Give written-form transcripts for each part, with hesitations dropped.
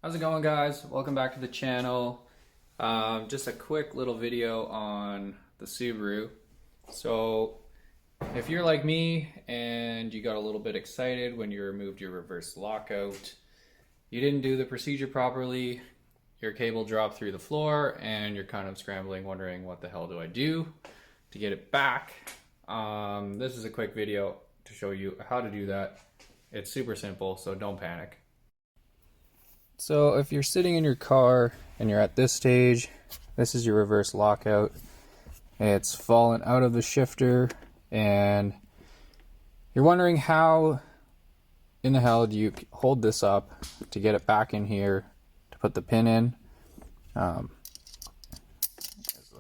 How's it going, guys? Welcome back to the channel. Just a quick little video on the Subaru. So if you're like me and you got a little bit excited when you removed your reverse lockout, you didn't do the procedure properly, your cable dropped through the floor, and you're kind of scrambling, wondering what the hell do I do to get it back. This is a quick video to show you how to do that. It's super simple, so don't panic. So if you're sitting in your car and you're at this stage, this is your reverse lockout. It's fallen out of the shifter and you're wondering how in the hell do you hold this up to get it back in here to put the pin in. Let's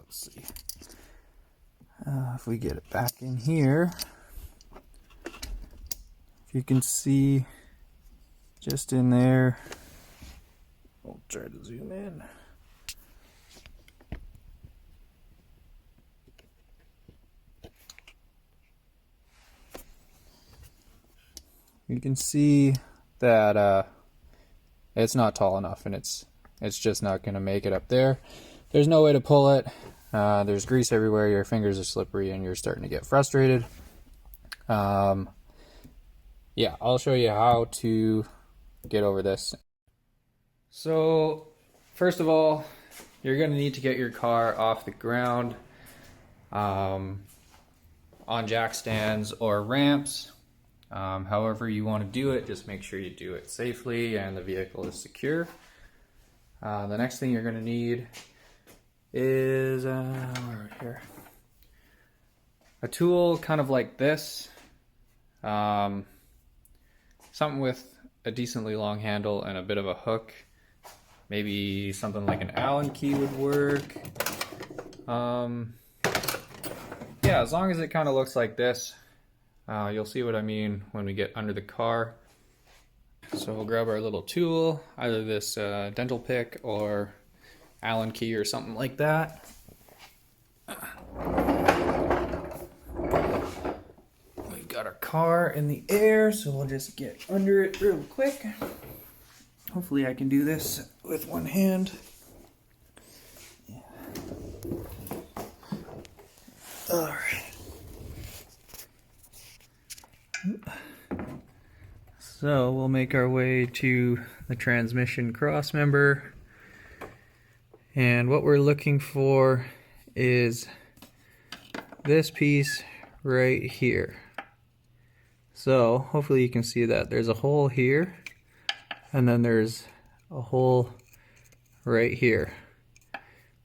see. If we get it back in here, if you can see just in there, I'll try to zoom in. You can see that it's not tall enough, and it's just not going to make it up there. There's no way to pull it. There's grease everywhere. Your fingers are slippery, and you're starting to get frustrated. Yeah, I'll show you how to get over this. So, first of all, you're going to need to get your car off the ground on jack stands or ramps. However you want to do it, just make sure you do it safely and the vehicle is secure. The next thing you're going to need is where here? A tool kind of like this. Something with a decently long handle and a bit of a hook. Maybe something like an Allen key would work. Yeah, as long as it kind of looks like this, you'll see what I mean when we get under the car. So we'll grab our little tool, either this dental pick or Allen key or something like that. We've got our car in the air, so we'll just get under it real quick. Hopefully I can do this with one hand. Yeah. All right. So we'll make our way to the transmission cross member. And what we're looking for is this piece right here. So hopefully you can see that there's a hole here. And then there's a hole right here.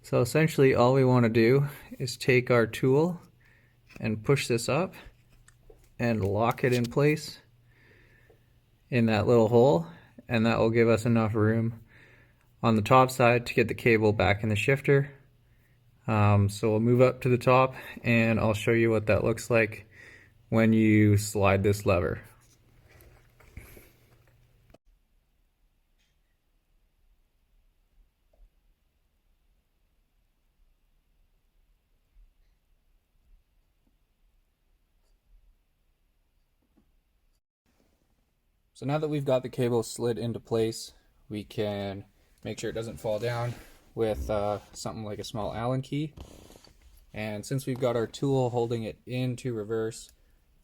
So essentially all we want to do is take our tool and push this up and lock it in place in that little hole, and that will give us enough room on the top side to get the cable back in the shifter. So we'll move up to the top and I'll show you what that looks like when you slide this lever. So now that we've got the cable slid into place, we can make sure it doesn't fall down with something like a small Allen key. And since we've got our tool holding it into reverse,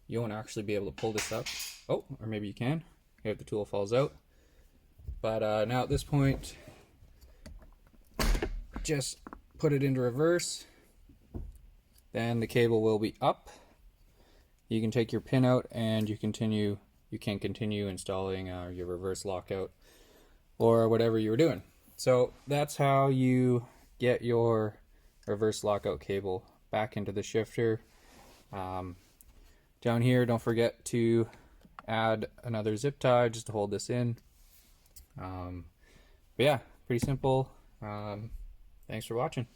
you won't actually be able to pull this up. Oh, or maybe you can if the tool falls out. But now at this point, just put it into reverse. Then the cable will be up. You can take your pin out and you can continue installing your reverse lockout or whatever you were doing. So that's how you get your reverse lockout cable back into the shifter. Down here, don't forget to add another zip tie just to hold this in. But yeah, pretty simple. Thanks for watching.